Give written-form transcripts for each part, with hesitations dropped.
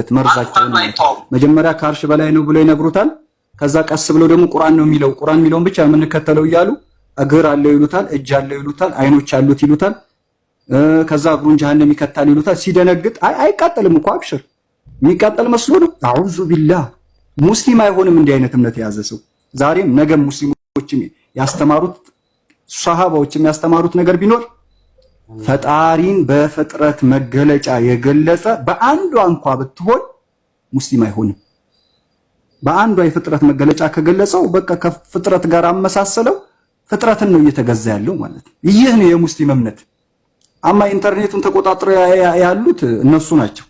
የሚያወርዱለት መርዛቸውን። መጀመሪያ ከአርሽ በላይ ነው ብሎ ይነግሩታል። ከዛ ቀስ ብሎ ደግሞ ቁርአን ነው የሚለው ቁርአን የሚለውን ብቻ የምንከተለው እያሉ እግር አለው ይሉታል፣ እጅ አለው ይሉታል፣ አይኖች አሉት ይሉታል። ከዛ እግሩን ጀሃነም ይከታል ይሉታል። ሲደነግጥ አይቃጠልም እኮ አብሽር የሚቃጠል መስሎ ነው። አዑዙ ቢላህ ሙስሊም አይሆንም እንዲህ አይነት እምነት የያዘ ሰው። ዛሬም ነገም ሙስሊሞችም ያስተማሩት ሷሃባዎችም ያስተማሩት ነገር ቢኖር ፈጣሪን በፍጥረት መገለጫ የገለጸ በአንዷ እንኳ ብትሆን ሙስሊም አይሆንም። በአንዷ የፍጥረት መገለጫ ከገለጸው በቃ ከፍጥረት ጋር አመሳሰለው፣ ፍጥረትን ነው እየተገዛ ያለው ማለት ነው። ይህ ነው የሙስሊም እምነት። አማ ኢንተርኔቱን ተቆጣጥረው ያሉት እነሱ ናቸው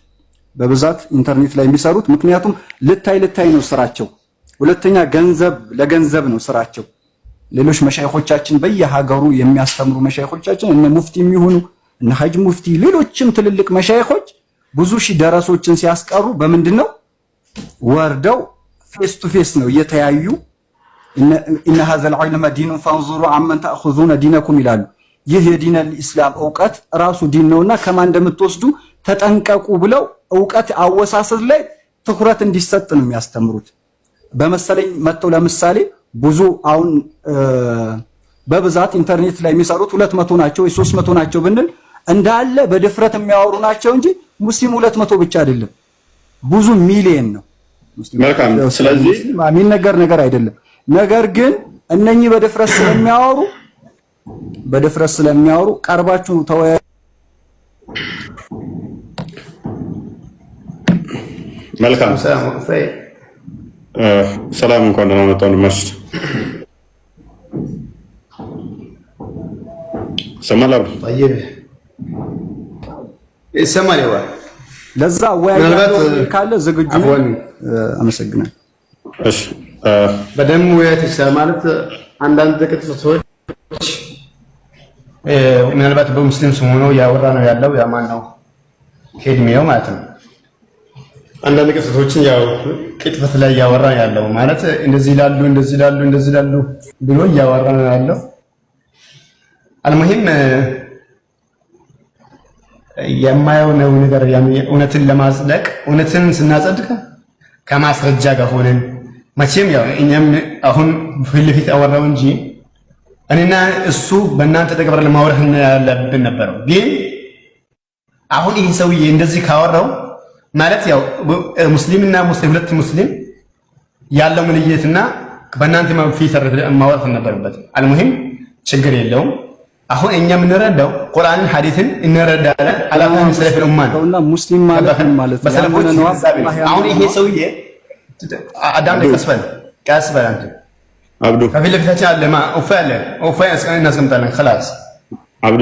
በብዛት ኢንተርኔት ላይ የሚሰሩት። ምክንያቱም ልታይ ነው ስራቸው። ሁለተኛ ገንዘብ ለገንዘብ ነው ስራቸው። ሌሎች መሻይኾቻችን በየሀገሩ የሚያስተምሩ መሻይኾቻችን እነ ሙፍቲ የሚሆኑ እነ ሀጅ ሙፍቲ ሌሎችም ትልልቅ መሻይኾች ብዙ ሺህ ደረሶችን ሲያስቀሩ በምንድነው ወርደው ፌስ ቱ ፌስ ነው እየተያዩ ኢነ ሀዘል ዒልመ ዲኑን ፈንዙሩ አመን ተእኹዙነ ዲነኩም ይላሉ። ይህ የዲነል ኢስላም ዕውቀት ራሱ ዲን ነውና ከማን እንደምትወስዱ ተጠንቀቁ ብለው ዕውቀት አወሳሰድ ላይ ትኩረት እንዲሰጥ ነው የሚያስተምሩት። በመሰለኝ መጥተው ለምሳሌ ብዙ አሁን በብዛት ኢንተርኔት ላይ የሚሰሩት 200 ናቸው ወይ 300 ናቸው ብንል እንዳለ በድፍረት የሚያወሩ ናቸው እንጂ ሙስሊም 200 ብቻ አይደለም፣ ብዙ ሚሊየን ነው። መልካም። ስለዚህ የሚነገር ነገር አይደለም። ነገር ግን እነኚህ በድፍረት ስለሚያወሩ ቀርባችሁ ተወያዩ። መልካም ሰላም እንኳን ደህና መጣሁ። መስጂድ ሰማላ طيب ይሰማል ይዋ ለዛ ወያያው ካለ ዝግጁ ነው። አመሰግናለሁ። እሺ በደም ወያት ማለት አንዳንድ ጥቂቶች ምናልባት በሙስሊም ስም ሆኖ ያወራ ነው ያለው ያማን ነው ከድሜው ማለት ነው። አንዳንድ ቅጥፈቶችን ያው ቅጥፈት ላይ ያወራ ያለው ማለት እንደዚህ ይላሉ ብሎ ያወራ ነው ያለው። አልሙሂም የማየው ነገር እውነትን ለማጽደቅ እውነትን ስናጸድቅ ከማስረጃ ጋር ሆነን መቼም ያው እኛም አሁን ፊት ለፊት አወራው እንጂ እኔና እሱ በእናንተ ተቀበረ ለማውራት ያለብን ነበር። ግን አሁን ይሄ ሰውዬ እንደዚህ ካወራው ማለት ያው ሙስሊምና ሙስሊም ሁለት ሙስሊም ያለው ምልየትና በእናንተ ፊት ማውራት ነበረበት። አልሙሂም ችግር የለውም። አሁን እኛ የምንረዳው ቁርአንን ሐዲስን እንረዳለን። አላማን ሰለፈል ኡማን ተውና ሙስሊም ማለት ነው። አሁን ይሄ ሰውዬ አዳም ቀስበል አንተ አብዱ ከፊት ለፊታችን አለማ ኡፋ እናስቀምጣለን። خلاص አብዱ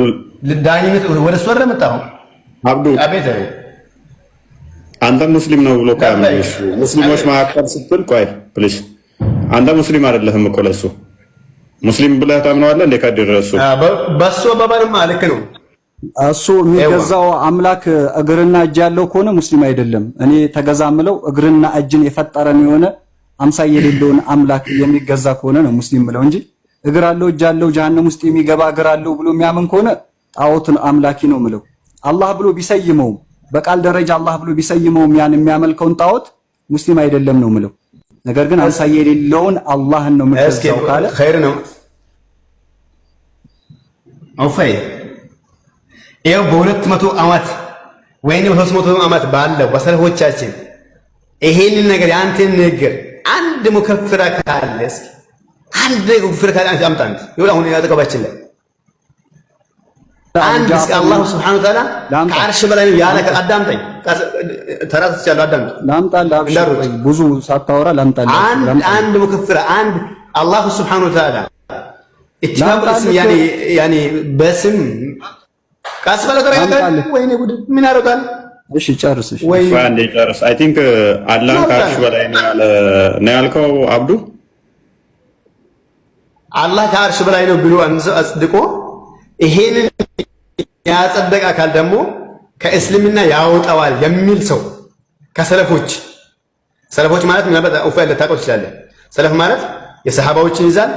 ለዳኝነት ወደ እሱ መጣሁ። አብዱ አቤት አንተ ሙስሊም ነው ብሎ ካመንሽ ሙስሊሞች ማዕከል ስትል ቆይ ፕሊዝ አንተ ሙስሊም አይደለህም እኮ ለሱ ሙስሊም ብለህ ታምነዋለህ እንደ ካደረሱ በሱ በባልማ ልክ ነው። እሱ የሚገዛው አምላክ እግርና እጅ ያለው ከሆነ ሙስሊም አይደለም። እኔ ተገዛምለው እግርና እጅን የፈጠረን የሆነ አምሳይ የሌለውን አምላክ የሚገዛ ከሆነ ነው ሙስሊም ብለው እንጂ እግር አለው እጅ አለው ጀሃነም ውስጥ የሚገባ እግር አለው ብሎ የሚያምን ከሆነ ጣዖትን አምላኪ ነው ምለው። አላህ ብሎ ቢሰይመው በቃል ደረጃ አላህ ብሎ ቢሰይመው ያን የሚያመልከውን ጣዖት ሙስሊም አይደለም ነው ምለው። ነገር ግን አምሳይ የሌለውን አላህን ነው የምትገዛው ካለ ኸይር ነው። አውፋይ ይኸው በ200 ዓመት ወይንም በ300 ዓመት ባለው በሰለፎቻችን ይሄንን ነገር ያንተን ነገር አንድ ሙከፍራ ካለ እስኪ አንድ ሙከፍራ ካለ አምጣን ይኸው አሁን ያጠቀባችን ላይ አንድ እስኪ አላህ Subhanahu Wa Ta'ala ከአርሽ በላይ ነው ያለ አዳምጠኝ ተራስ ይቻላል አዳምጥ ላምጣልህ ብዙ ሳታወራ ላምጣልህ አንድ ሙከፍራ አንድ አላህ Subhanahu Wa Ta'ala ኢትባብ ያኒ በስም ካስፈለ ተረጋጋ ወይኔ ጉድ ምን ያደርጋል? እሺ ጨርስ። እሺ ወይ አንዴ ጨርስ። አይ ቲንክ አላህ ከአርሽ በላይ ነው ያልከው አብዱ። አላህ ከአርሽ በላይ ነው ብሎ አጽድቆ ይሄንን ያጸደቀ አካል ደግሞ ከእስልምና ያወጣዋል የሚል ሰው ከሰለፎች ማለት ምናልባት ኡፋይ ልታውቀው ትችላለህ። ሰለፍ ማለት የሰሃባዎችን ይዛል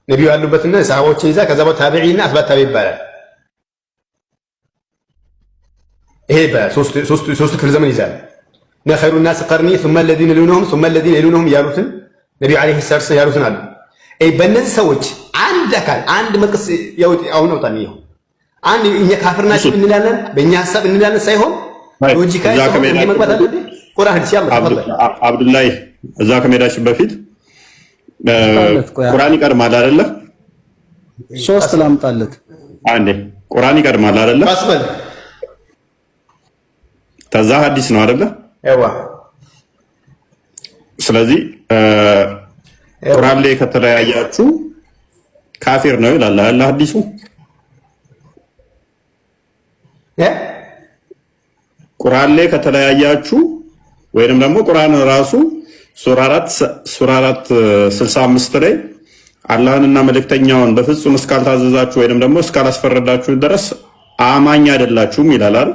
ነብዩ ያሉበትና የሰሃባዎችን ይዛል። ከዛ በኋላ ታቢዒና አትባዕ ታቢዒ ይባላል። ይሄ በሶስት ክፍለ ዘመን ይዛል። ኸይሩ ናስ ቀርኒ ثم الذين يلونهم ثم الذين يلونهم ያሉትን ነብዩ አለይሂ ሰላቱ ያሉትን አሉ። በእነዚህ ሰዎች አንድ አካል አንድ መቅስ አሁን ነው ታዲያ አንድ እኛ ካፍር ናቸው እንላለን በእኛ ሐሳብ እንላለን ሳይሆን ሎጂካሊ መግባት አለብን። ቁርአን ሐዲስ ያለው አብዱላህ እዛ ከመሄዳችን በፊት ቁርአን ይቀድማል አይደለ? ሶስት ላምጣለት አንዴ ቁርአን ይቀድማል አይደለ? አስበል ከዛ ሐዲስ ነው አይደለ? አይዋ ስለዚህ ቁርአን ላይ ከተለያያችሁ ካፊር ነው ይላል አላህ ሐዲሱ። ቁርአን ላይ ከተለያያችሁ ወይንም ደግሞ ቁርአን ራሱ ሱራ 4 65 ላይ አላህንና መልእክተኛውን በፍጹም እስካልታዘዛችሁ ወይንም ደግሞ እስካላስፈረዳችሁ ድረስ አማኝ አይደላችሁም ይላል አይደል?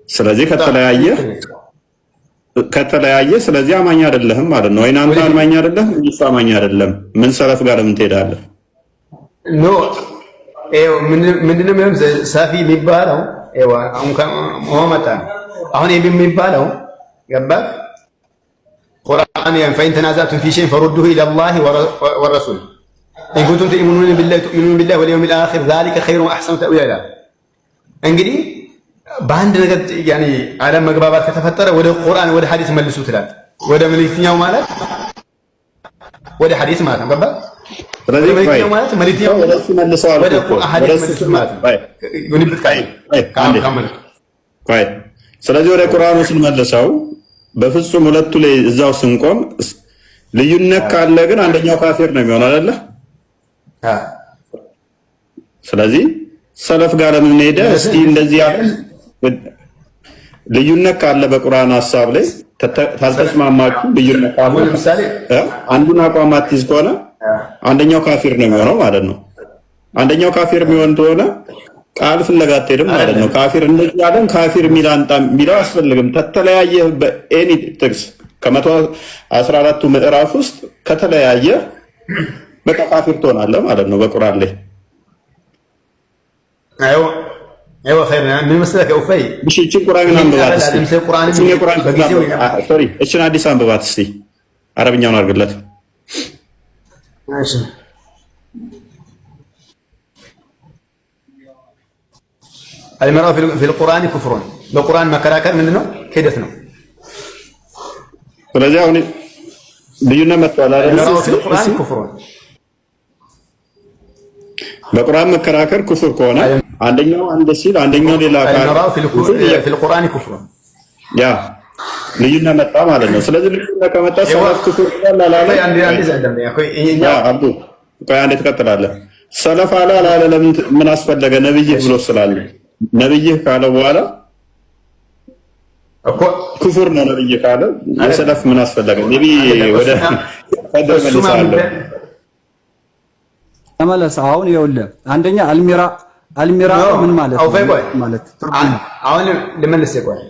ስለዚህ ከተለያየ ስለዚህ አማኝ አይደለህም ማለት ነው። ወይ አንተ አማኝ አይደለህ እሱ አማኝ አይደለም። ምን ሰለፍ ጋር ምን ትሄዳለህ? ኖ ምንድነው ምንም ሳፊ የሚባለው መመጣ አሁን የሚባለው ገባህ? ቁርአን ፈኢን ተናዛዕቱም ፊ ሸይኢን ፈሩዱሁ ኢለላሂ ወረሱል ኢን ኩንቱም ትኡሚኑነ ቢላሂ ወልየውሚል አኺር ዛሊከ ኸይሩን ወአሕሰኑ ተእዊላ። እንግዲህ በአንድ ነገር ያኔ ዓለም መግባባት ከተፈጠረ ወደ ቁርአን ወደ ሐዲስ መልሱ ትላል። ወደ መልእክተኛው ማለት ወደ ሐዲስ ማለት ነው። ገባህ? ስለዚህ መልእክተኛው ማለት መልእክተኛው ወደ እሱ መልሰዋል ወደ ሐዲስ መልሱ ማለት ነው። ስለዚህ ወደ ቁርአኑ ስንመልሰው በፍጹም ሁለቱ ላይ እዛው ስንቆም ልዩነት ካለ ግን አንደኛው ካፊር ነው የሚሆነው አይደለ? ስለዚህ ሰለፍ ጋር ለምን ሄደ? እስቲ እንደዚህ ያለ ልዩነት ካለ በቁርአን ሐሳብ ላይ ታልተስማማችሁ ልዩነት ካለ ለምሳሌ አንዱን አቋም አትይዝ ከሆነ አንደኛው ካፊር ነው የሚሆነው ማለት ነው። አንደኛው ካፊር የሚሆን ከሆነ ቃል ፍለጋ አትሄድም ማለት ነው። ካፊር እንደዚህ ያለን ካፊር የሚል አንጣ የሚለው አያስፈልግም። ከተለያየ በኤኒ ጥቅስ ከ114ቱ ምዕራፍ ውስጥ ከተለያየ በቃ ካፊር ትሆናለህ ማለት ነው በቁርአን ላይ። አይዋ ኸይር ምን መሰለህ ኡፈይ እቺ ቁርአን አንብባት እስቲ እቺን አዲስ አንብባት እስቲ አረብኛውን አድርግለት። እሺ المرأة في القرآن كفر በቁርአን መከራከር ምንድነው? ክህደት ነው። ስለዚህ አሁን ልዩነት መጥቷል አይደል? በቁርአን መከራከር ኩፍር ከሆነ አንደኛው አንድ ሲል አንደኛው ሌላ ካለ في القرآن كفر ያ ልዩነት መጣ ማለት ነው። ስለዚህ ልዩነት ከመጣ ሰለፍ ኩፍር ይላል አለ አብዱ ቆይ አንዴ ትቀጥላለህ። ሰለፍ አለ ለምን ምን አስፈለገ? ነብይህ ብሎ ስላለ ነብይህ ካለ በኋላ እኮ ኩፍር ነው። ነብይህ ካለ የሰለፍ ምን አስፈለገ? ነብይ ወደ ፈደር መልሳለሁ ተመለስ። አሁን ይኸውልህ አንደኛ አልሚራ ምን ማለት ነው? ማለት አሁን ልመልስ ይቆይ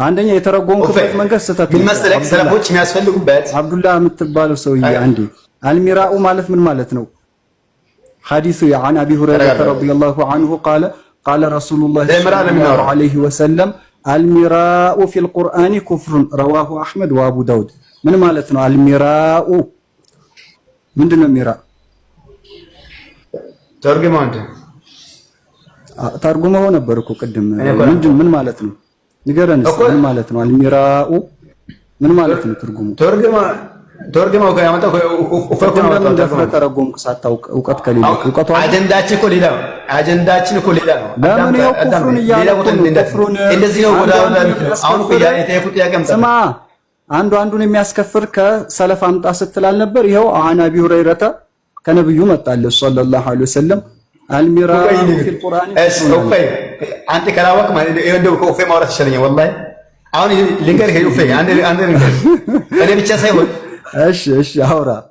አንደኛ የተረጎምኩበት መንገድ ስህተት ምን መሰለህ? ሰለፎች የሚያስፈልጉበት አብዱላህ የምትባለው ሰውዬ አንዴ አልሚራኡ ማለት ምን ማለት ነው? ሐዲሱ عن ابي هريره رضي الله عنه قال رسول الله صلى الله عليه وسلم المراء في القرآن كفر رواه احمد وابو داود ምን ማለት ነው? አልሚራኡ ምንድነው? ሚራ ተርጉመው ነበር እኮ ቅድም። ምን ማለት ነው? ንገረን ምን ማለት ነው? አልሚራኡ ምን ማለት ነው? ትርጉሙ ተርጉመው ከያመጣው ለምን ተረጎምክ ሳታውቅ? እውቀት ከሌለ እውቀቱ አጀንዳችን እኮ ሌላ ነው። አጀንዳችን እኮ ሌላ ነው። ለምን ይኸው ኩፍሩን እያለቁ ኩፍሩን እንደዚህ ነው። አሁን እኮ የጠየቁት ጥያቄ ስማ፣ አንዱን የሚያስከፍር ከሰለፍ አምጣ ስትል አልነበር? ይኸው አን አቢ ሁረይረተ ከነብዩ መጣለህ ሰለላሁ ዐለይሂ ወሰለም አልሚራኡ ፊል ቁርአን ኡፈይ አንተ ከላወቅ ማለት እንደው ከኡፈይ ማውራት ይሻለኛል ወላሂ። አሁን ልንገርህ ኡፈይ አንድ ልንገርህ እኔ ብቻ ሳይሆን እሺ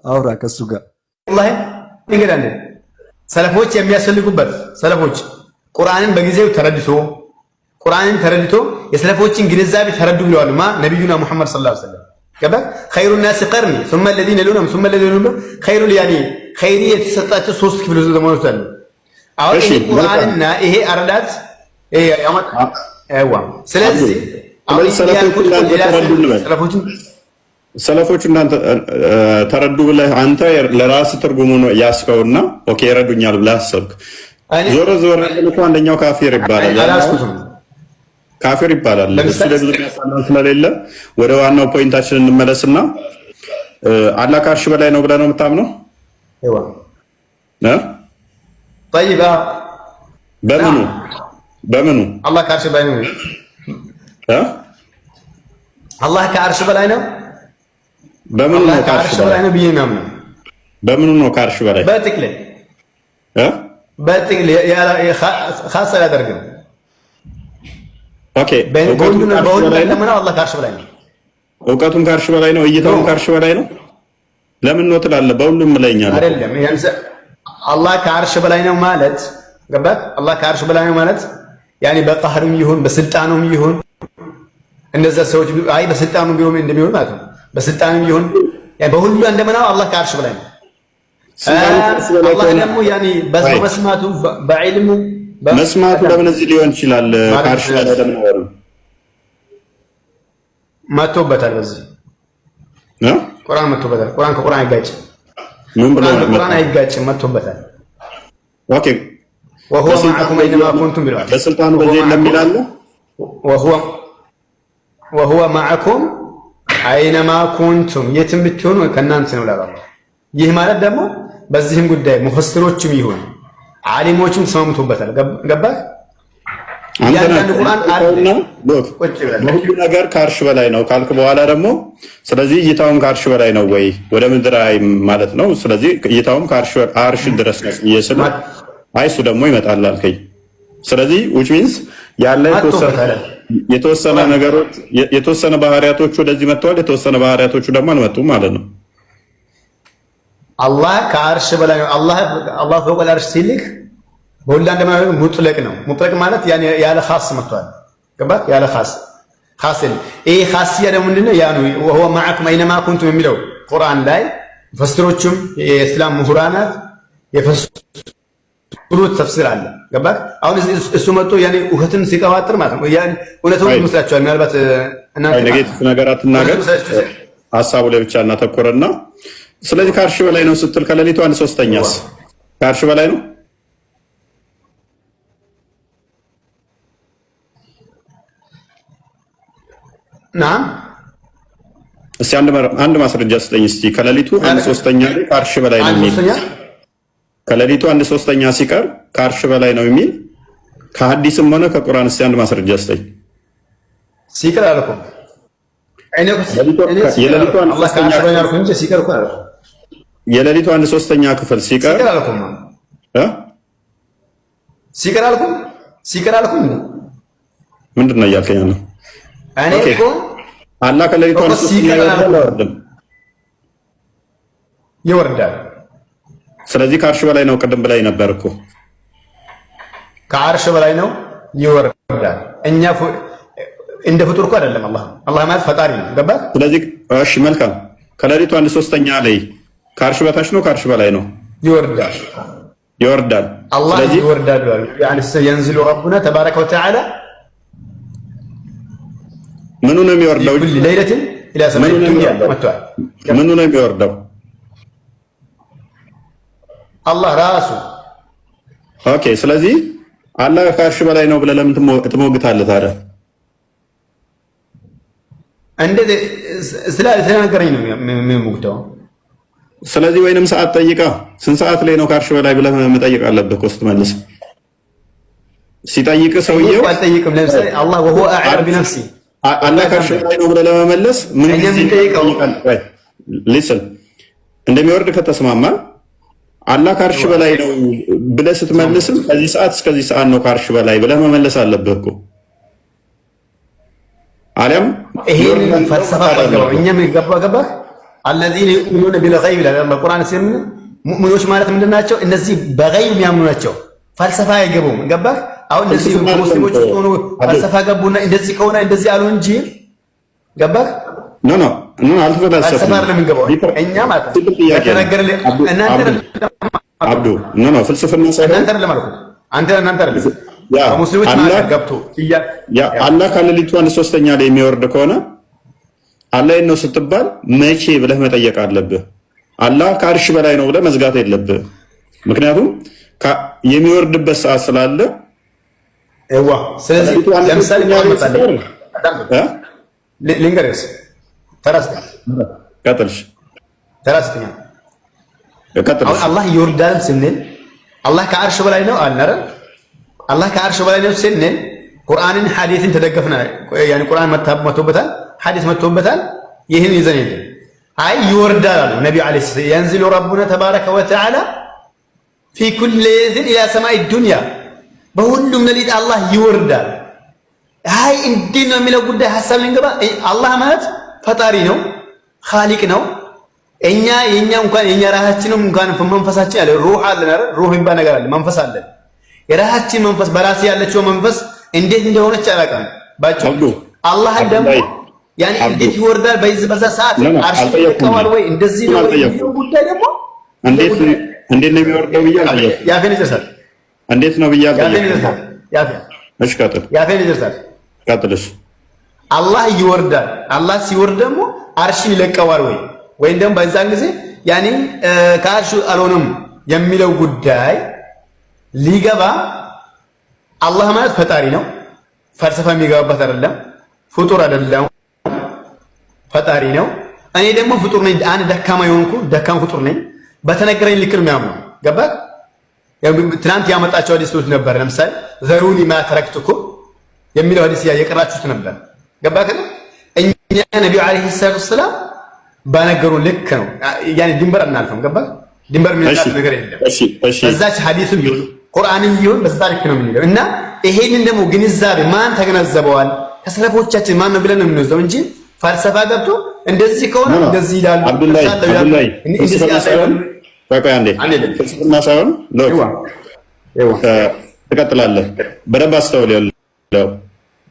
አውራ ከሱ ጋር ወላሂ ልንገርህ አንድ ሰለፎች የሚያስፈልጉበት ሰለፎች ቁርአንን በጊዜው ተረድቶ የሰለፎችን ግንዛቤ ተረዱ ብለዋል። ነብዩና ሙሐመድ ሰለላሁ ዐለይሂ ወሰለም ገባ خير الناس قرني ثم الذين يلونهم ثم الذين يلونهم خير يعني خيريه የተሰጣቸው ሶስት ክፍል ዘመኖች አሉ። አሁን ቁርአንና ይሄ አረዳት ስለዚህ ሰለፎቹ እናንተ ተረዱ ብለህ አንተ ለራስህ ትርጉሙ ነው ያስከውና ኦኬ ይረዱኛል ብለህ አሰብክ። ዞሮ ዞሮ እኮ አንደኛው ካፊር ይባላል፣ ካፊር ይባላል። እሱ ለብዙ ያሳናል ስለሌለ ወደ ዋናው ፖይንታችን እንመለስና አላህ ከአርሽ በላይ ነው ብለህ ነው የምታምነው? طيب በምኑ አላህ ከአርሽ በላይ ነው? አላህ ከአርሽ በላይ ነው? በምኑ ነው ከአርሽ በላይ ነው ብዬ ነው? በምኑ ነው ከአርሽ በላይ? በጥቅል ኻስ አላደርግም። ኦኬ በሁሉም አላህ ከአርሽ በላይ ነው። እውቀቱም ከአርሽ በላይ ነው፣ እይታውም ከአርሽ በላይ ነው። ለምን ነው ትላለህ? በሁሉም ለኛል አይደለም። አላህ ከአርሽ በላይ ነው ማለት ገባት? አላህ ከአርሽ በላይ ነው ማለት ያኔ በቀህሩም ይሁን በስልጣኑም ይሁን እነዛ ሰዎች አይ በስልጣኑም ቢሆን እንደሚሆን ማለት ነው። በስልጣኑም ይሁን ያኔ በሁሉ እንደምናው አላህ ከአርሽ በላይ ነው። አላህ ደግሞ ያኔ በመስማቱ በዕልሙ መስማቱ ለምን እዚህ ሊሆን ይችላል? ከአርሽ በላይ ለምን ነው መጥቶበታል? በዚህ ቁርአን መጥቶበታል። ቁርአን ከቁርአን አይጋጭም። ምን ብሎ ነው? ቁርአን አይጋጭም፣ መጥቶበታል። ኦኬ وهو معكم اينما كنتم بالوعد በስልጣኑ በዚህ ለሚላል وهو معكم اينما كنتم የትም ብትሆኑ ከእናንተ ነው ይላል። ይህ ማለት ደግሞ በዚህም ጉዳይ ሙፈስሮችም ይሁን ዓሊሞችም ተስማምቶበታል። ገባህ? ያንተ ቁርአን አለና በሁሉ ነገር ከአርሽ በላይ ነው ካልክ በኋላ ደግሞ ስለዚህ እይታውም ከአርሽ በላይ ነው ወይ ወደ ምድር ማለት ነው። ስለዚህ እይታውም ከአርሽ ድረስ ነው እየሰለ አይሱ ደግሞ ይመጣል አልከኝ። ስለዚህ which means ያለ የተወሰነ ነገሮች የተወሰነ ባህሪያቶች ወደዚህ መጥተዋል፣ የተወሰነ ባህሪያቶች ደግሞ አልመጡም ማለት ነው። አላህ ከአርሽ በላይ ነው። አላህ فوق العرش ሲልክ በሁሉ እንደማለት ሙጥለቅ ነው። ሙጥለቅ ማለት ያለ ኻስ መጥቷል። ገባህ? ያለ ኻስ ይሄ ኻስያ ደግሞ ምንድነው? ያ ነው وهو معكم اينما كنتم የሚለው ቁርአን ላይ ፈስሮችም የእስላም ምሁራናት ብሩት ተፍሲር አለ። ገባህ? አሁን እሱ መጥቶ ያኔ ውህትን ሲቀባጥር ማለት ነው። ያኔ እውነቱን ይመስላችኋል? ምናልባት እናንተ ኔጌቲቭ ነገር አትናገር፣ ሐሳቡ ላይ ብቻ እናተኮረና ስለዚህ ከአርሽ በላይ ነው ስትል ከሌሊቱ 1/3ኛስ ከአርሽ በላይ ነው? ናም እስቲ አንድ ማስረጃ ስጠኝ እስቲ። ከሌሊቱ 1/3ኛ ላይ ከአርሽ በላይ ነው የሚል ከሌሊቱ 1/3ኛ ሲቀር ከአርሽ በላይ ነው የሚል ከሐዲስም ሆነ ከቁርአን እስቲ አንድ ማስረጃ ስጠኝ። ሲቀር አልኩ የሌሊቱ 1/3ኛ ክፍል ሲቀር ሲቀር አልኩ ምንድን ነው እያልከኝ ነው? እኔ እኮ አላህ ከሌሊቱ 1/3ኛ ይወርዳል። ስለዚህ ከአርሽ በላይ ነው ቅድም ብላይ ነበር እኮ ከአርሽ በላይ ነው ይወርዳል። እኛ እንደ ፍጡር እኮ አይደለም። አላህ ማለት ፈጣሪ ነው። ገባህ? ስለዚህ እሺ መልካም። ከሌሊቱ 1/3ኛ ላይ ከአርሽ በታች ነው ከአርሽ በላይ ነው? ይወርዳል። አላህ ይወርዳል። يعني ينزل ربنا تبارك وتعالى ምኑ ነው የሚወርደው? ليلة إلى سماء الدنيا መጥቷል። ምኑ ነው የሚወርደው? አላህ ራሱ። ኦኬ ስለዚህ አላህ ከአርሽ በላይ ነው ብለህ ለምን ትሞግታለህ ታዲያ? እንደዚህ ስለነገረኝ ነው የምሞግተው። ስለዚህ ወይንም ሰዓት ጠይቃ ስንት ሰዓት ላይ ነው ከአርሽ በላይ ብለህ መጠየቅ አለብህ እኮ ስትመልስ። ሲጠይቅ ሰውየው አልጠይቅም። ለምሳሌ አላህ وهو أعلم بنفسه አላህ ከአርሽ በላይ ነው ብለህ ለመመለስ ምን ሊስን እንደሚወርድ ከተስማማ አላህ ከአርሽ በላይ ነው ብለህ ስትመልስም ከዚህ ሰዓት እስከዚህ ሰዓት ነው ከአርሽ በላይ ብለህ መመለስ አለብህ እኮ። አለም ይሄን ፈልሰፋ ባይገባው እኛም ገባህ? الذين يؤمنون بالغيب ይላል በቁርአን ሲምን ሙእሚኖች ማለት ምንድናቸው? እነዚህ በገይብ የሚያምኑ ናቸው። ፈልሰፋ አይገቡም። ገባህ? አሁን እነዚህ ሙስሊሞች ሆኖ ፈልሰፋ ገቡና እንደዚህ ከሆነ እንደዚህ አሉ እንጂ ገባህ? ኖ አልተፈለሰፈም። ፈልሰፋ አይደለም የሚገባው። እኛ ማለት እናንተ አብዱ ኖ ፍልስፍና ሳይሆን እናንተ አይደለም አልኩት። እናንተ አይደለም ሙስሊሞች ማለት ገብቶ አላህ ከሌሊቱ አንድ ሶስተኛ ላይ የሚወርድ ከሆነ አላህ ነው ስትባል መቼ ብለህ መጠየቅ አለብህ። አላህ ከአርሽ በላይ ነው ብለህ መዝጋት የለብህ። ምክንያቱም የሚወርድበት ሰዓት ስላለ ስለዚህ ለምሳሌ ልንገርህ አሁን አላህ ይወርዳል ስንል አላህ ከአርሽ በላይ ነው አልነረ አላህ ከአርሽ በላይ ነው ስንል ቁርአንን ሐዲስን ተደገፍና ያኒ ቁርአን መጥቶበታል ሐዲስ መጥቶበታል ይሄን ይዘን የለም አይ ይወርዳል አሉ ነብዩ አለይሂ ሰላም ينزل ربنا تبارك وتعالى في كل ليلة الى سماء الدنيا በሁሉም ሌሊት አላህ ይወርዳል አይ እንዲህ ነው የሚለው ጉዳይ ሐሳብ ልንገባ አላህ ማለት ፈጣሪ ነው ኻሊቅ ነው እኛ እንኳን የኛ ራሳችንም እንኳን መንፈሳችን ያለ ሩህ አለን አይደል ሩህ ይባል ነገር አለ መንፈስ አለ የራሳችን መንፈስ በራስ ያለችው መንፈስ እንዴት እንደሆነች አላውቅም ባጭሩ አላህ ደግሞ ያኔ እንዴት ይወርዳል በዛ ሰዓት አርሽ ይቀዋል ወይ እንደዚህ ነው የሚለው ጉዳይ ደግሞ እንዴት ነው የሚወርደው ብያለሁ ያፈን ይደርሳል እንዴት ነው ብያለሁ ያፈን እሺ ያፈን ይደርሳል ቀጥልሽ አላህ ይወርዳል አላህ ሲወርድ ደግሞ አርሽን ይለቀዋል ወይም ደግሞ በዛን ጊዜ ያኔ ከአርሹ አልሆነም የሚለው ጉዳይ ሊገባ አላህ ማለት ፈጣሪ ነው ፈልሰፋ የሚገባበት አይደለም ፍጡር አይደለም ፈጣሪ ነው እኔ ደግሞ ፍጡር ነኝ አንድ ደካማ የሆንኩ ደካማ ፍጡር ነኝ በተነገረኝ ልክ ነው የሚያምነው ገባህ ትናንት ያመጣቸው ሐዲሶች ነበር ለምሳሌ ዘሩኒ ማ ተረክቱኩም የሚለው ሐዲስ የቀራችሁት ነበር ገባህ እኛ ነብዩ አለይሂ ሰላም ባነገሩ ልክ ነው ያኔ ድንበር እናልፈም ገባህ ድንበር የሚያልፍ ነገር የለም በዛች ሐዲስም ይሁን ቁርአንም ይሁን በዛ ልክ ነው የሚለው እና ይሄንን ደግሞ ግንዛቤ ማን ተገነዘበዋል ከሰለፎቻችን ማን ነው ብለን ነው የምንወስደው እንጂ ፈልሰፋ ገብቶ እንደዚህ ከሆነ እንደዚህ ይላል አብዱላህ ፍልስፍና ሳይሆን ትቀጥላለህ በደንብ አስተውል ያለው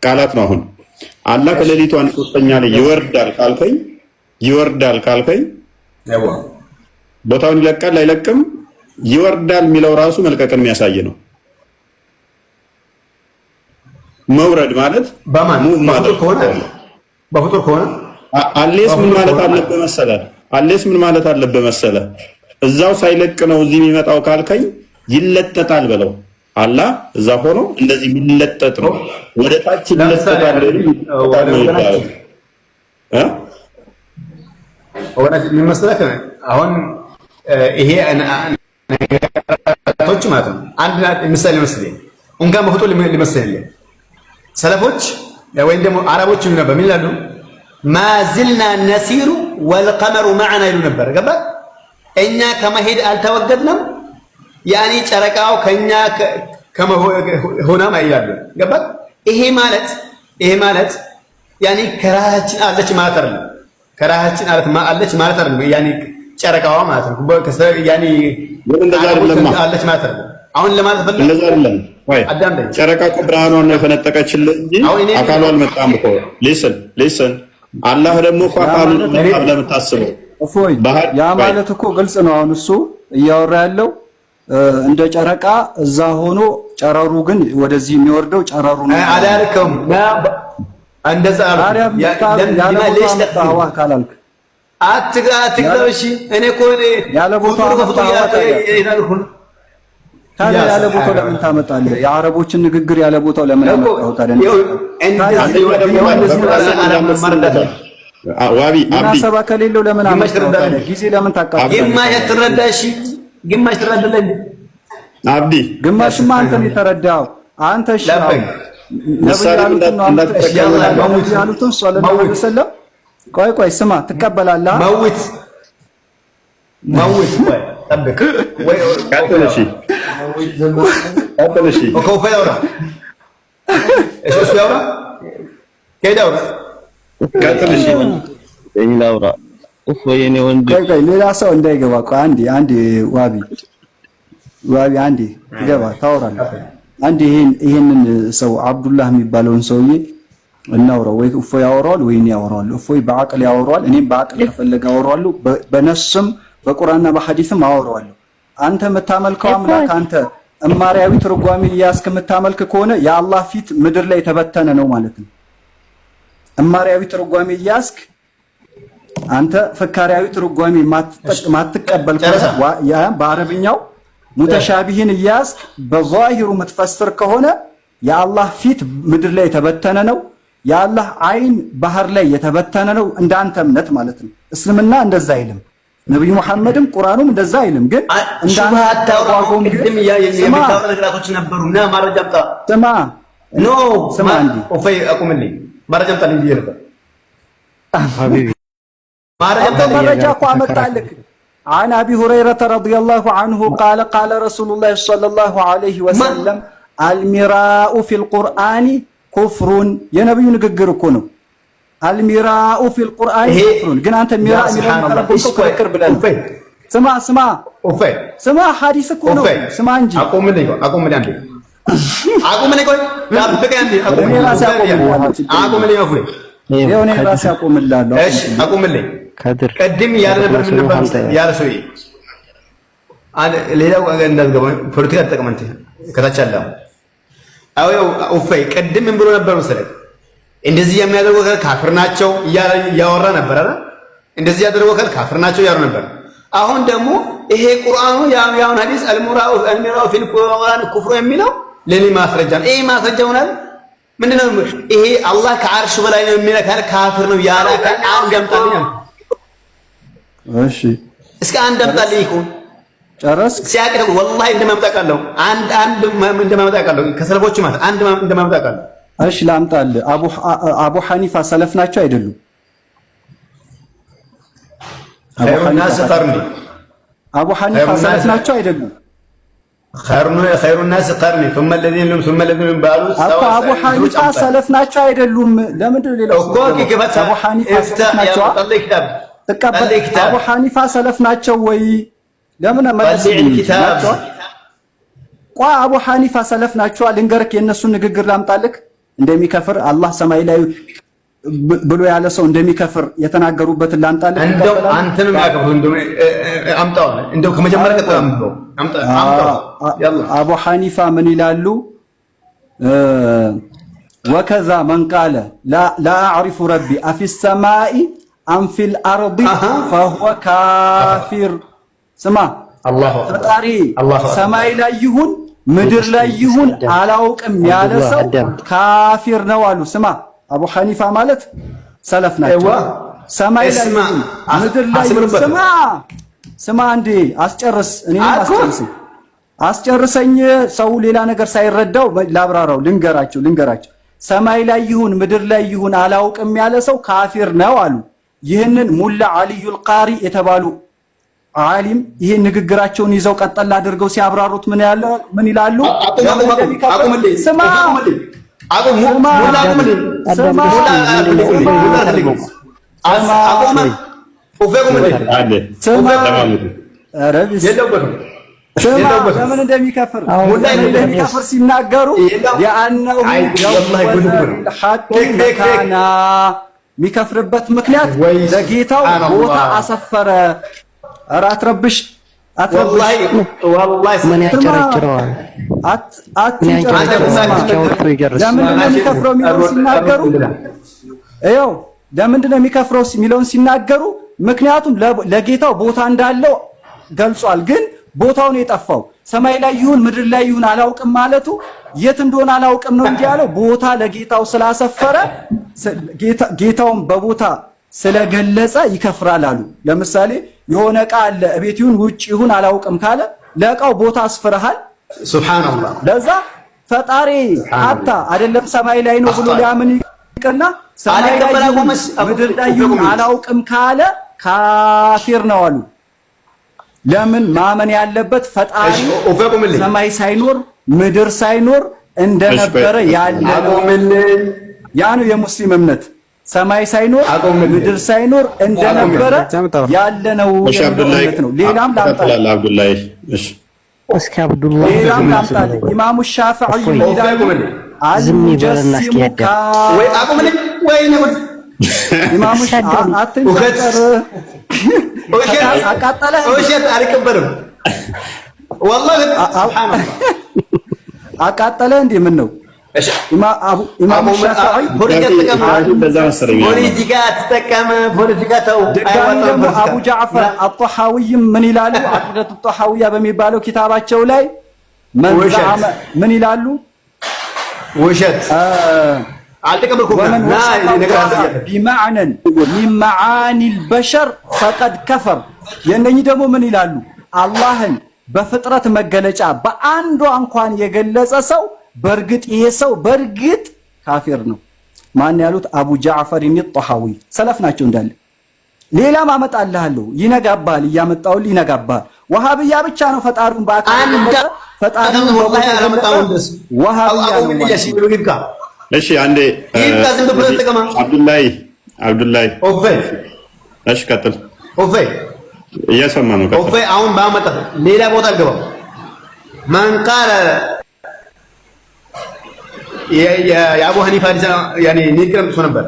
ቃላት ነው አሁን አላህ ከሌሊቱ አንድ ሶስተኛ ላይ ይወርዳል ካልከኝ ቦታውን ይለቃል አይለቅም ይወርዳል የሚለው ራሱ መልቀቅን የሚያሳይ ነው መውረድ ማለት ሙቭ ማለት በፍጡር ከሆነ አሌስ ምን ማለት አለበት መሰለህ እዛው ሳይለቅ ነው እዚህ የሚመጣው ካልከኝ ይለጠጣል በለው አላህ እዛ ሆኖ እንደዚህ የሚለጠጥ ነው ወደ ታች ይለጠጣል ምን መሰለህ አሁን ይሄ ነገራቶች ማለት ነው አንድ ምሳሌ መስለኝ እንኳን በፍጡር ሊመስልህ ሰለፎች ወይም ደግሞ አረቦች ምን ነበር ምን ይላሉ ማዝልና ነሲሩ ወልቀመሩ معنا ይሉ ነበር ገባህ እኛ ከመሄድ አልተወገድንም ያኔ ጨረቃው ከኛ ከመሆናም አይላሉ ገባህ ይሄ ማለት ያኔ ከራሃችን አለች ማለት አይደለም ከራሃችን አለች ማለት አይደለም ያኔ ጨረቃዋ ማለት ነው ያኔ አለች ማለት አይደለም አሁን ለማለት ፈልግ እንደዛ አይደለም ወይ ጨረቃ እኮ ብርሃኗን ነው የፈነጠቀችልህ እንጂ አካሉ አልመጣም እኮ ሊስን አላህ ደግሞ እኮ አካሉን ነው ለምታስበው እፎይ ያ ማለት እኮ ግልጽ ነው አሁን እሱ እያወራ ያለው እንደ ጨረቃ እዛ ሆኖ ጨረሩ ግን ወደዚህ የሚወርደው ጨረሩ ነው አላልከም እንደዛ ለምንድነው ተጣዋ ካላልክ አትግባሽ እኔ እኮ ያለ ቦታው ታዲያ ያለ ቦታው ለምን ታመጣለህ? የአረቦችን ንግግር ያለ ቦታው ለምን አመጣው? ታዲያ ዋቢ ሙናሰባ ከሌለው ለምን አመጣው? ጊዜ ለምን ታቃጥላለህ? ግማሽ ትረዳሽ ግማሽ ትረዳለህ አብዲ ግማሽማ አንተ ነው የተረዳው አንተ ሻው ያሉትን ሰለላሁ ዐለይሂ ወሰለም ቆይ ስማ ትቀበላለህ መውት ቆይ ጠብቅ ወይ ካተለሽ ወከውፈ ያውራ እሱ ያውራ ከዳውራ ካተለሽ ይላውራ ኡፍ ወይኔ ወንድ ቆይ ሌላ ሰው እንዳይገባ ቆይ አንዴ ዋቢ አንዴ ይገባ ታወራለህ አንዴ ይሄንን ሰው አብዱላህ የሚባለውን ሰውዬ እናውራው ወይ እፎይ ያወራዋል ወይ እኔ ያወራዋል እፎይ በአቅል ያወራዋል እኔም በአቅል ከፈለገ አወራዋለሁ በነፍስም በቁርአንና በሐዲስም አወራዋለሁ አንተ የምታመልከው አምላክ አንተ እማሪያዊ ትርጓሜ እያስክ የምታመልክ ከሆነ የአላህ ፊት ምድር ላይ የተበተነ ነው ማለት ነው። እማሪያዊ ትርጓሜ እያስክ አንተ ፍካሪያዊ ትርጓሜ ማትቀበል ከሆነ በአረብኛው ሙተሻቢህን እያስክ በዛሂሩ የምትፈስር ከሆነ የአላህ ፊት ምድር ላይ የተበተነ ነው። የአላህ አይን ባህር ላይ የተበተነ ነው እንዳንተ እምነት ማለት ነው። እስልምና እንደዛ አይልም። ነብዩ መሐመድም ቁርአኑም እንደዛ አይልም። ግን እንዳንተ አቋቋም ግን የሚታወቁ ነገራቶች ነበሩና ማረጃ አምጣ። ስማ እንዴ ኦፈይ አቁምልኝ። ማረጃ አምጣ እንዴ ነበር ሐቢቢ ማረጃ እኮ አመጣልክ። عن أبي هريرة رضي الله عنه قال قال رسول الله صلى الله عليه وسلم المراء في القرآن كفر يا نبي ንግግር እኮ ነው። المراء في القرآن كفر ግን አንተ ሚራ የሚለውን ተረጎምከው ክርክር ብለን ስማ ሐዲስ እኮ ነው። ስማ እንጂ አቁምልኝ አንዴ እኔ ራሴ አቁምላለሁ። እሺ አቁምልኝ። ቀድም ያለ ነበር ምን ነበር ያለ ሰውዬ ሌላው እንዳትገባ ፖለቲካ ተጠቅመንት ከታች አለ አው ኡፈይ ቀድም ምን ብሎ ነበር መሰለኝ እንደዚህ የሚያደርጉ ካፍር ናቸው እያወራ ነበር አይደል? እንደዚህ ያደርጉ ካፍር ናቸው እያወራ ነበር። አሁን ደግሞ ይሄ ቁርአኑ ያውን ሐዲስ አልሚራኡ ፊል ቁርአን ኩፍሩ የሚለው ለኔ ማስረጃ ነው። ይሄ ማስረጃ ሆናል። ምንድነው ይሄ አላህ ከአርሽ በላይ ነው የሚለው ካፍር ነው ያለ አንድ ያምጣልኝ። እሺ እስኪ አንድ ያምጣልኝ ይሁን ጨረስ ሲያቀርብ ወላሂ እንደማምጣቃለሁ አንድ እንደማምጣቃለሁ ከሰለፎች ማለት አንድ እንደማምጣቃለሁ። እሺ ላምጣልህ። አቡ ሐኒፋ ሰለፍ ናቸው አይደሉም? አቡ ሐኒፋ ሰለፍ ናቸው አይደሉም? خير الناس قرني ثم الذين بعد አቡ ሐኒፋ ሰለፍ ናቸው አይደሉም? ለምንድን ነው ሌላው አቡ ሐኒፋ ሰለፍ ናቸው? አቡ ሐኒፋ ሰለፍ ናቸው ወይ? ለምን ናቸው? ቆይ አቡ ሐኒፋ ሰለፍ ናቸው ልንገርክ፣ የነሱን ንግግር ላምጣልክ። እንደሚከፍር አላህ ሰማይ ላይ ብሎ ያለ ሰው እንደሚከፍር የተናገሩበትን ላምጣልክ። እንደው አንተንም ያከፍሩ እንደው ከመጀመሪያ ቀጥታ አምጣው። አቡ ሐኒፋ ምን ይላሉ? ወከዛ መን ቃለ ላ አዕሪፉ ረቢ አፊ ሰማኢ አም ፊል አርዲ ፈሁወ ካፊር። ስማ ፈጣሪ ሰማይ ላይ ይሁን ምድር ላይ ይሁን አላውቅም ያለ ሰው ካፊር ነው አሉ። ስማ አቡ ሐኒፋ ማለት ሰለፍ ናቸው። ሰማይ ላይ ምድር ላይ ስማ እንዴ አስጨርስ። እኔ አስጨርሰኝ። ሰው ሌላ ነገር ሳይረዳው ላብራራው። ልንገራቸው ሰማይ ላይ ይሁን ምድር ላይ ይሁን አላውቅም ያለ ሰው ካፊር ነው አሉ። ይህንን ሙላ አልዩል ቃሪ የተባሉ ዓሊም ይሄን ንግግራቸውን ይዘው ቀጠል አድርገው ሲያብራሩት ምን ይላሉ? ስማ ለምን እንደሚከፍር ሲናገሩ የአነሁ ሐቂቃና የሚከፍርበት ምክንያት ለጌታው ቦታ አሰፈረ። ኧረ አትረብሽ ወላሂ ምን ያጨረጭረዋል? ለምንድን ነው የሚከፍረው የሚለውን ሲናገሩ ይኸው ለምንድን ነው የሚከፍረው የሚለውን ሲናገሩ ምክንያቱም ለጌታው ቦታ እንዳለው ገልጿል። ግን ቦታውን የጠፋው ሰማይ ላይ ይሁን ምድር ላይ ይሁን አላውቅም ማለቱ የት እንደሆነ አላውቅም ነው እንጂ ያለው ቦታ ለጌታው ስላሰፈረ ጌታውን በቦታ ስለገለጸ ይከፍራል አሉ። ለምሳሌ የሆነ ዕቃ አለ እቤት ይሁን ውጭ ይሁን አላውቅም ካለ ለዕቃው ቦታ አስፍረሃል። ሱብሃንአላህ ለዛ ፈጣሪ ሀታ አይደለም ሰማይ ላይ ነው ብሎ ሊያምን ይቅርና ሰማይ ላይ ይሁን ምድር ላይ ይሁን አላውቅም ካለ ካፊር ነው አሉ። ለምን ማመን ያለበት ፈጣሪ ሰማይ ሳይኖር ምድር ሳይኖር እንደነበረ ያለ ነው። ያ ነው የሙስሊም እምነት። ሰማይ ሳይኖር ምድር ሳይኖር እንደነበረ ያለ ነው እምነት ነው። ሌላም ላምጣልህ አብዱላህ። እሺ እስኪ አብዱላህ ሌላም ላምጣልህ። ኢማሙ ሻፊዒ ይላሉ አልሙጀሲሙ ወይ አቁምልኝ ወይ ነው ኢማሙ አትንቀር አቃጠለ። እሺ አልቀበልም والله سبحان الله አቃጠለ እንዴ ምን ነው ኢማሙ ሻፊዒ ፖለቲካ ተጠቀመ ፖለቲካ ተው ደግሞ አቡ ጃዕፈር አጣሐዊይም ምን ይላሉ አቂደቱ ጣሐዊያ በሚባለው ኪታባቸው ላይ ምን ይላሉ ውሸት አልተቀበልኩም بمعنى من معاني البشر فقد كفر የነኚህ ደግሞ ምን ይላሉ አላህን በፍጥረት መገለጫ በአንዱ እንኳን የገለጸ ሰው በርግጥ ይሄ ሰው በርግጥ ካፊር ነው ማን ያሉት አቡ ጃዕፈር الطحاዊ ሰለፍ ናቸው እንዳለ ሌላም አመጣልሃለሁ ይነጋባል እያመጣው ይነጋባል ወሃብያ ብቻ ነው ፈጣሪውን በአካል ፈጣሪውን ወላሂ አላመጣው እንደስ ወሃብያ ነው እሺ አንዴ አብዱላይ እሺ ቀጥል እየሰማ ነው ቀጥል አሁን ባመጣ ሌላ ቦታ አልገባም ማን ቃለ የአቡ ሐኒፋ يعني ንግረም እሱ ነበር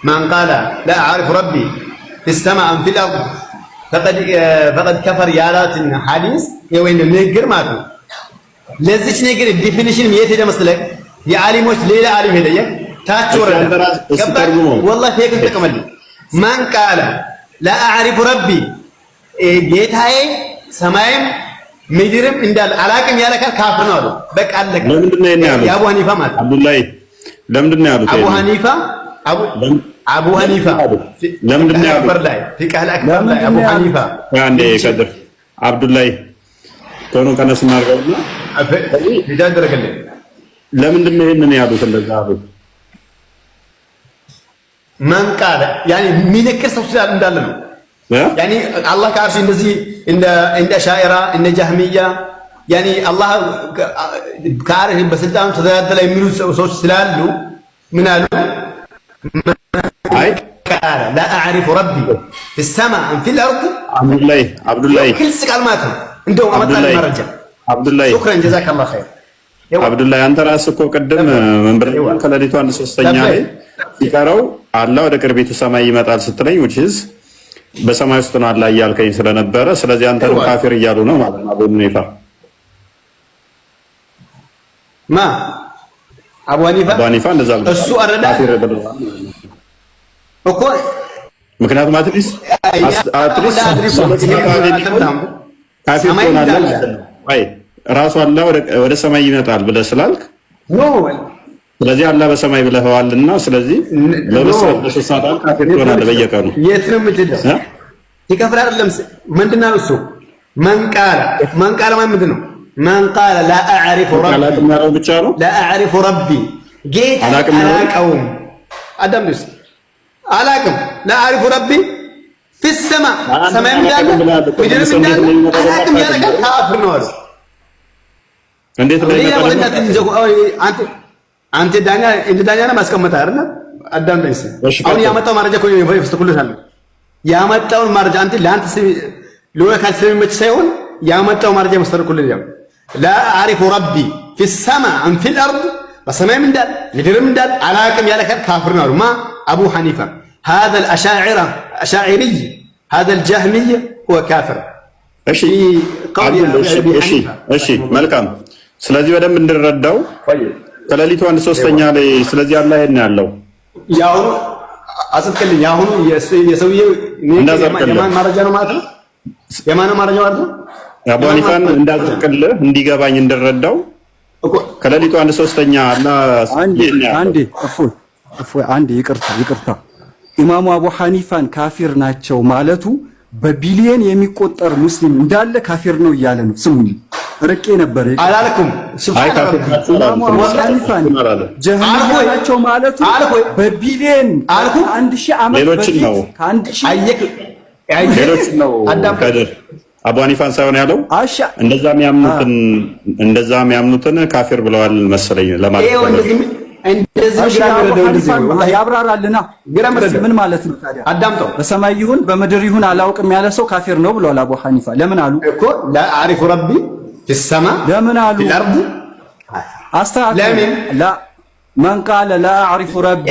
ማን ቃለ لا اعرف ربي في السماء في الارض فقد كفر ያላትን ሐዲስ የወይን ንግር ማለት ነው ለዚች ንግር ዲፊኒሽን የት ሄደ መስለህ የዓሊሞች ሌላ ዓሊም ሄደየ ታች ወረደ والله ፌክ ተቀመልኝ ማን ቃለ لا اعرف ربي ጌታዬ ሰማይም ምድርም እንዳለ አላቅም ያለ ካፍር ነው አሉ በቃ አለቀ ለምንድን ነው ያለው የአቡ ሐኒፋ ማለት አብዱላይ ለምንድን ነው ያሉት አቡ ሐኒፋ ለምንድን ነው ያሉት ላይ ፍቅህ አክበር ላይ አቡ ሐኒፋ አንዴ ቀድር አብዱላይ ቶሎ ቀነስ እናርገውና ይደረግልኝ ለምንድን ነው ይሄንን ያሉት እንደዛ አሉት ማን ቃለ ያኒ ሚነክር ሰው እንዳለ ነው ያኒ አላህ ከአርሽ እንደዚህ እንደ ሻኢራ እንደ ጃህሚያ ያኒ አላህ ከአርሽ በስልጣኑ ተደላደለ የሚሉ ሰዎች ስላሉ ምን አሉ አይ ቃለ لا اعرف ربي في السماء في الارض አብዱላይ ክልስ ቃል ማለት ነው እንደው አመጣልኝ መረጃ አብዱላይ ሹክራን ጀዛከላህ ኸይር አብዱላይ አንተ ራስህ እኮ ቅድም መንበር ከሌሊቱ 1/3 ላይ ሲቀረው አላህ ወደ ቅርቢቱ ሰማይ ይመጣል ስትለኝ which is በሰማይ ውስጥ ነው አላህ እያልከኝ ስለነበረ ስለዚህ አንተ ካፊር እያሉ ነው ማለት ነው አቡ ሐኒፋ እንደዛ እሱ አረዳ እኮ ምክንያቱም አትሊስ ካፊር ሆናለህ አይ ራሱ አላህ ወደ ሰማይ ይመጣል ብለህ ስላልክ ስለዚህ አላህ በሰማይ ብለህዋልና ስለዚህ ለመስራት በሶስት ካፊር ሆናለህ በየቀኑ የት ነው የምትደርስ ይከፍል አይደለም ምንድነው እሱ ማን ቃለ ምንድን ነው ማን ቃለ لا اعرف ربي ጌታ አላቀውም አዳምስ አላቀም لا اعرف ربي في السماء ሰማይ እንዳለ ምድር እንዳለ አላቀም ያለካ ካፊር ነው እንዴት አንተ ዳኛ እንደ ዳኛ ነው ማስቀመጥ አይደል አዳም ደስ አሁን ያመጣው ማረጃ ኮይ ይፈስተኩልሻል ያመጣውን ማረጃ አንተ ለአንተ ለወካል ስለሚመች ሳይሆን ያመጣው ማረጃ መስተርኩልኝ لا اعرف ربي في السماء ام في الارض በሰማይ እንዳል ምድርም እንዳል አላቅም ያለ ካፊር ነው ማ አቡ ሐኒፋ هذا الاشاعري هذا الجهمي هو كافر እሺ መልካም ስለዚህ በደንብ እንድንረዳው ከሌሊቱ 1/3 ላይ ስለዚህ አላህ ይሄን ያለው ያው አጽድቅልኝ ያሁኑ የሰውየው የማን ማረጃ ነው ማለት ነው የማን ማረጃ ማለት ነው አቡ ሐኒፋን እንዳጽድቅልህ እንዲገባኝ እንድረዳው ከሌሊቱ 1/3 አላህ አንዴ እፎይ አንዴ ይቅርታ ኢማሙ አቡ ሐኒፋን ካፊር ናቸው ማለቱ በቢሊየን የሚቆጠር ሙስሊም እንዳለ ካፊር ነው እያለ ነው ስሙኝ ርቄ ነበር አላልኩም ኢማሙ አቡ ሐኒፋን ጀህሚያ ናቸው ማለቱ በቢሊየን 1000 ዓመት በፊት ሌሎች ነው ከድር አቡ ሐኒፋን ሳይሆን ያለው እንደዛ የሚያምኑትን ካፊር ብለዋል መሰለኝ ለማለት ነው ያብራራልና ምን ማለት ነው ታዲያ አዳምጠው በሰማይ ይሁን በምድር ይሁን አላውቅም ያለ ሰው ካፊር ነው ብለዋል አቡ ሐኒፋ ለምን አሉ እኮ لا اعرف ربي في السماء ለምን አሉ في الارض ለምን لا من قال لا اعرف ربي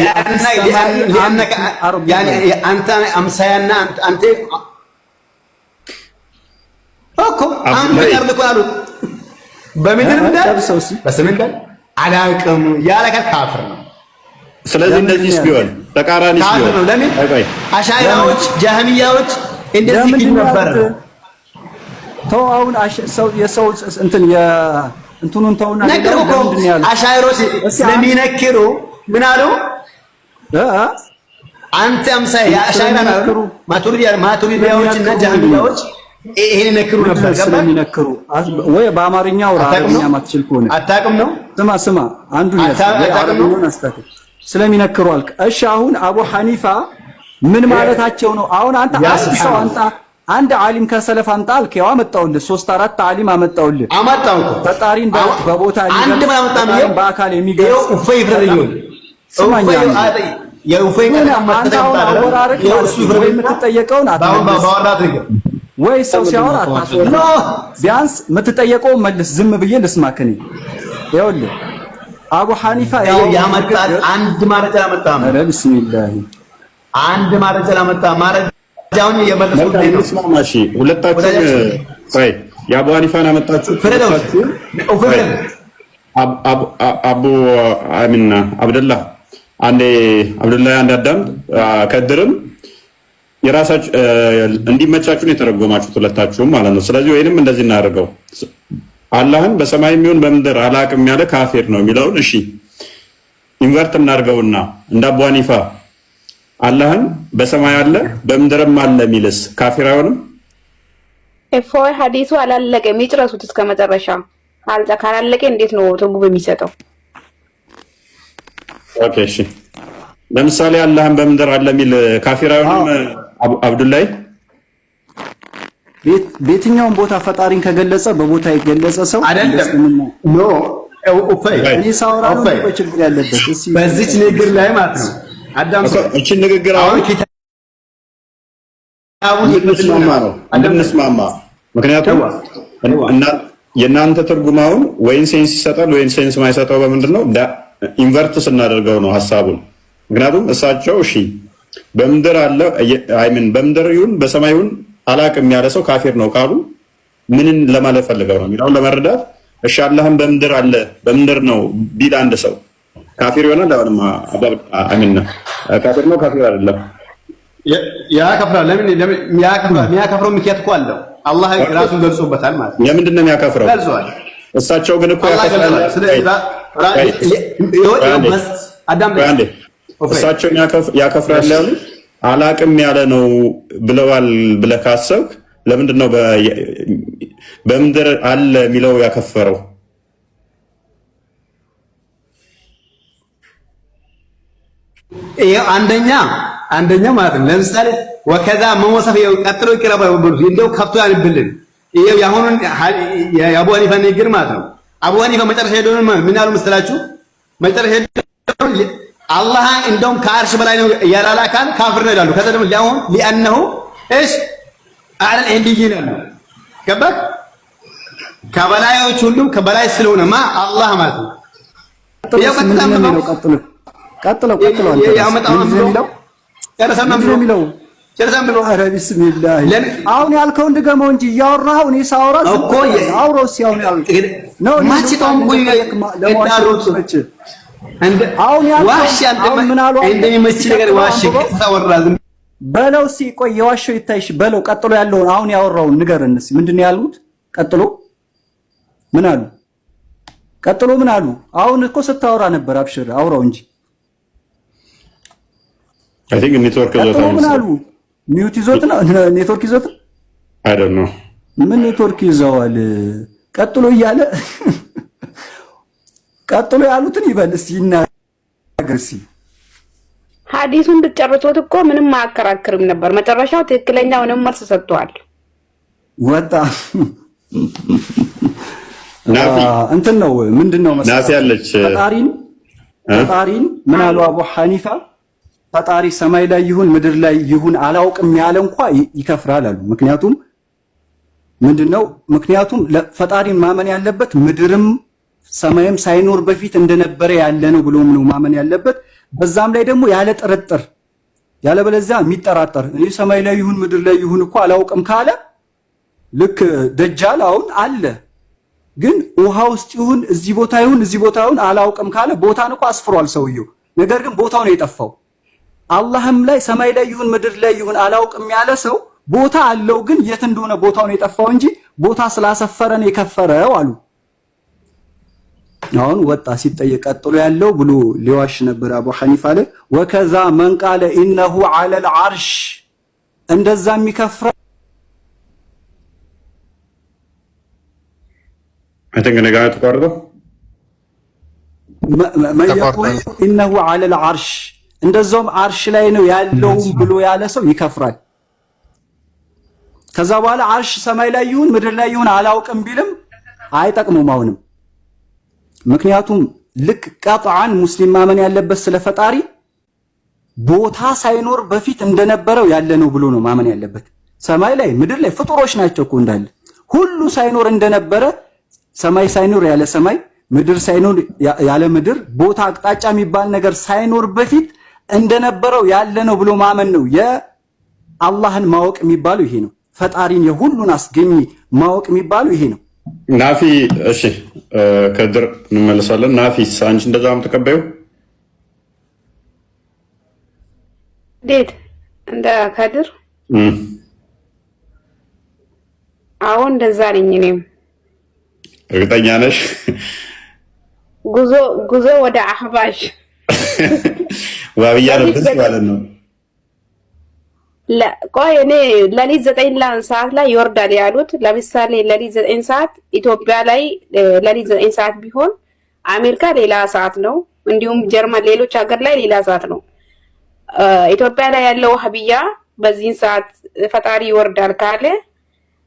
يعني انت امساينا انت እኮ አንተ ቀርብ እኮ አሉት በምድር በሰማይ አላውቅም ያለ ካፍር ነው። ስለዚህ እንደዚህ ቢሆን ተቃራኒ ሲሆን ነው። ለምን አሻይራዎች ጃህሚያዎች እንደዚህ ግን ነበር። ተው አሁን ሰው የሰው እንትን እንትኑን ተውና ነገር እኮ አሻይሮች ስለሚነክሩ ምን አሉ? አንተ አምሳ የአሻይራ ነክሩ ማቱሪዲያዎች እና ጃህሚያዎች ይሄን ነክሩ ነበር። ስለሚነክሩ ወይ በአማርኛው አረብኛ ማትችል ከሆነ አታውቅም ነው። ስማ አንዱን አረብኛውን አስተካክል። ስለሚነክሩ አልክ። እሺ አሁን አቡ ሐኒፋ ምን ማለታቸው ነው? አሁን አንተ ሰው አንድ ዓሊም ከሰለፍ አምጣ አልክ። ያው አመጣውልህ 3-4 ዓሊም አመጣውልህ። ፈጣሪን በቦታ አንድ ማምጣም በአካል የሚገልጽ ኡፈይ ፍረደኝ ስማኛ የኡፈይ የምትጠየቀውን ወይ ሰው ሲያወራ አታስወራ። ቢያንስ የምትጠየቀው መልስ። ዝም ብዬ ልስማከኝ። ይኸውልህ አቡ ሐኒፋ ያመጣል አንድ ማረጃ አመጣም። ኧረ ቢስሚላህ አንድ ማረጃ አመጣም። ማረጃውን የመለሰው እሺ ሁለታችሁ ወይ የአቡ ሐኒፋን አመጣችሁ አቡ አሚና አብደላህ አንዴ አብደላህ አንድ አዳም ከድርም የራሳችሁ እንዲመቻችሁ ነው የተረጎማችሁት ሁለታችሁም ማለት ነው። ስለዚህ ወይንም እንደዚህ እናደርገው አላህን በሰማይም ይሁን በምድር አላቅም ያለ ካፊር ነው የሚለውን እሺ ኢንቨርት እናድርገውና እንደ አቡ ሐኒፋ አላህን በሰማይ አለ በምድርም አለ የሚልስ ካፊር አይሆንም? እፎይ ሐዲሱ አላለቀም። ይጭረሱት እስከ መጨረሻ። ካላለቀ እንዴት ነው ትርጉም የሚሰጠው? ኦኬ እሺ ለምሳሌ አላህን በምድር አለ የሚል ካፊር አይሆንም? አብዱላይ በየትኛውም ቦታ ፈጣሪን ከገለጸ በቦታ የገለጸ ሰው አይደለም። ኖ ኡፈይ እኔ ሳውራ ነው ችግር ያለበት በዚች ንግግር ላይ ማለት ነው። አዳም እቺ ንግግር አሁን ኪታቡን እንድንስማማ ምክንያቱም የእናንተ ትርጉማውን ወይን ሴንስ ይሰጣል ወይን ሴንስ ማይሰጠው በምንድን ነው ኢንቨርት ስናደርገው ነው ሐሳቡን። ምክንያቱም እሳቸው እሺ በምድር አለ አይምን በምድር ይሁን በሰማይ ይሁን አላቅም ያለ ሰው ካፊር ነው ካሉ ምንን ለማለት ፈልገው ነው የሚለውን ለመረዳት እሺ አላህም በምድር አለ በምድር ነው ቢል አንድ ሰው ካፊር ይሆናል? አሁንማ አሚን ካፊር ነው ካፊር አይደለም? ያከፍራል። ለምን ያከፍራል? የሚያከፍረው ምክንያት እኮ አለው። አላህ ራሱን ገልጾበታል ማለት ነው። ለምንድን ነው የሚያከፍረው? ገልጿል። እሳቸው ግን እኮ ያከፍራል። እሳቸው ያከፍራል ያሉ አላቅም ያለ ነው ብለዋል ብለህ ካሰብክ ለምንድን ነው በምድር አለ የሚለው ያከፈረው? አንደኛ ማለት ነው። ለምሳሌ ወከዛ መወሰፍ ቀጥሎ ይቀርባ ወብሩት እንደው ከፍቶ ያልብልን ይሄው ያሁኑን የአቡ ሐኒፋ ንግግር ማለት ነው። አቡ ሐኒፋ መጨረሻ ሄዶ ምን አሉ መሰላችሁ? መጨረሻ ሄዶ አላህ እንደውም ከአርሽ በላይ ነው ያላላ አካል ካፍር ነው ይላሉ። ከዛ ደግሞ ሊያሁን ሊአነሁ እሺ አለ እንዲጂን አሉ። ገባክ? ከበላዮች ሁሉ ከበላይ ስለሆነ አላህ ማለት ነው። ቀጥሎ ኧረ ቢስሚላህ አሁን ያልከውን ድገመው እንጂ እያወራኸው እኔ ሳወራ እኮ አውሮ ሲያውን ያው ነው ማቺቶም ኩይ ለማውራት አሁን ያልከው ምን አሉ እንደሚመች ነገር ዋሽ ተወራ በለው ሲ ቆይ የዋሸው ይታይሽ በለው ቀጥሎ ያለውን አሁን ያወራውን ንገረን እስኪ ምንድነው ያሉት ቀጥሎ ምን አሉ ቀጥሎ ምን አሉ አሁን እኮ ስታወራ ነበር አብሽር አውራው እንጂ I think ኔትወርክ ይዞት ነው። ምን አሉ ሚውት ይዞት ነው ኔትወርክ ይዞት I don't know ምን ኔትወርክ ይዘዋል ቀጥሎ እያለ ቀጥሎ ያሉትን ይበል እስኪ ይናገር እስኪ ሐዲሱን ብትጨርሱት እኮ ምንም አያከራክርም ነበር። መጨረሻው ትክክለኛውንም መልስ ሰጥቷል። ወጣ ናፊ እንትን ነው ምንድነው መሰለህ ናፊ ያለች ፈጣሪን ምን አሉ አቡ ሐኒፋ ፈጣሪ ሰማይ ላይ ይሁን ምድር ላይ ይሁን አላውቅም ያለ እንኳን ይከፍራል አሉ። ምክንያቱም ፈጣሪን ማመን ያለበት ምድርም ሰማይም ሳይኖር በፊት እንደነበረ ያለ ነው ብሎ ነው ማመን ያለበት። በዛም ላይ ደግሞ ያለ ጥርጥር ያለ በለዚያ የሚጠራጠር እኔ ሰማይ ላይ ይሁን ምድር ላይ ይሁን እኮ አላውቅም ካለ ልክ ደጃል አሁን አለ፣ ግን ውሃ ውስጥ ይሁን እዚህ ቦታ ይሁን አላውቅም ካለ ቦታን እኮ አስፍሯል ሰውየው። ነገር ግን ቦታው ነው የጠፋው። አላህም ላይ ሰማይ ላይ ይሁን ምድር ላይ ይሁን አላውቅም ያለ ሰው ቦታ አለው፣ ግን የት እንደሆነ ቦታው ነው የጠፋው እንጂ ቦታ ስላሰፈረን የከፈረው አሉ። አሁን ወጣ ሲጠየቅ ቀጥሎ ያለው ብሎ ሊዋሽ ነበር አቡ ሐኒፋ ላይ ወከዛ መን ቃለ ኢነሁ ዐለል ዐርሽ እንደዛ የሚከፍረው አተንገነጋቱ ቆርጦ ማየቁል ኢነሁ ዐለል ዐርሽ እንደዛውም አርሽ ላይ ነው ያለው ብሎ ያለ ሰው ይከፍራል። ከዛ በኋላ አርሽ ሰማይ ላይ ይሁን ምድር ላይ ይሁን አላውቅም ቢልም አይጠቅሙም አሁንም። ምክንያቱም ልክ ቀጥዓን ሙስሊም ማመን ያለበት ስለ ፈጣሪ ቦታ ሳይኖር በፊት እንደነበረው ያለ ነው ብሎ ነው ማመን ያለበት። ሰማይ ላይ ምድር ላይ ፍጡሮች ናቸው እኮ እንዳለ ሁሉ ሳይኖር እንደነበረ ሰማይ ሳይኖር ያለ ሰማይ ምድር ሳይኖር ያለ ምድር ቦታ አቅጣጫ የሚባል ነገር ሳይኖር በፊት እንደነበረው ያለ ነው ብሎ ማመን ነው። የአላህን ማወቅ የሚባለው ይሄ ነው። ፈጣሪን የሁሉን አስገኝ ማወቅ የሚባለው ይሄ ነው። ናፊ እሺ፣ ከድር እንመለሳለን። ናፊ አንቺ እንደዛም ተቀበዩ እንዴት እንደ ከድር አሁን እንደዛ ነኝ እኔም። እርግጠኛ ነሽ? ጉዞ ወደ አህባሽ ዋብያ ነው ደስ ማለት ነው። ቆይ እኔ ለሊት 9 ሰዓት ላይ ይወርዳል ያሉት። ለምሳሌ ለሊት 9 ሰዓት ኢትዮጵያ ላይ ለሊት 9 ሰዓት ቢሆን አሜሪካ ሌላ ሰዓት ነው፣ እንዲሁም ጀርመን ሌሎች ሀገር ላይ ሌላ ሰዓት ነው። ኢትዮጵያ ላይ ያለው ወሃቢያ በዚህን ሰዓት ፈጣሪ ይወርዳል ካለ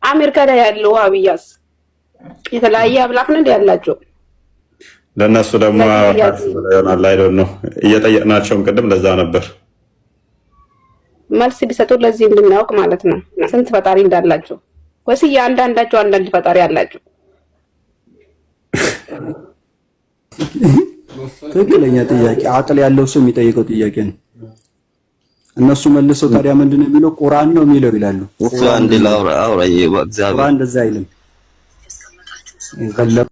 አሜሪካ ላይ ያለው ወሃቢያስ የተለያየ አምላክ ነው ያላቸው። ለነሱ ደግሞ ይሆናል አይደል ነው እየጠየቅናቸውም ቅድም ለዛ ነበር መልስ ቢሰጡ ለዚህ እንድናውቅ ማለት ነው። ስንት ፈጣሪ እንዳላቸው ወይስ አንዳንዳቸው አንዳንድ ፈጣሪ አላቸው? ትክክለኛ ጥያቄ አቅል ያለው ሰው የሚጠይቀው ጥያቄ ነው። እነሱ መልሰው ታዲያ ምንድነው የሚለው? ቁርአን ነው የሚለው ይላሉ። አንድ ላውራ አውራ ይባዛባ ቁርአን እንደዛ አይልም።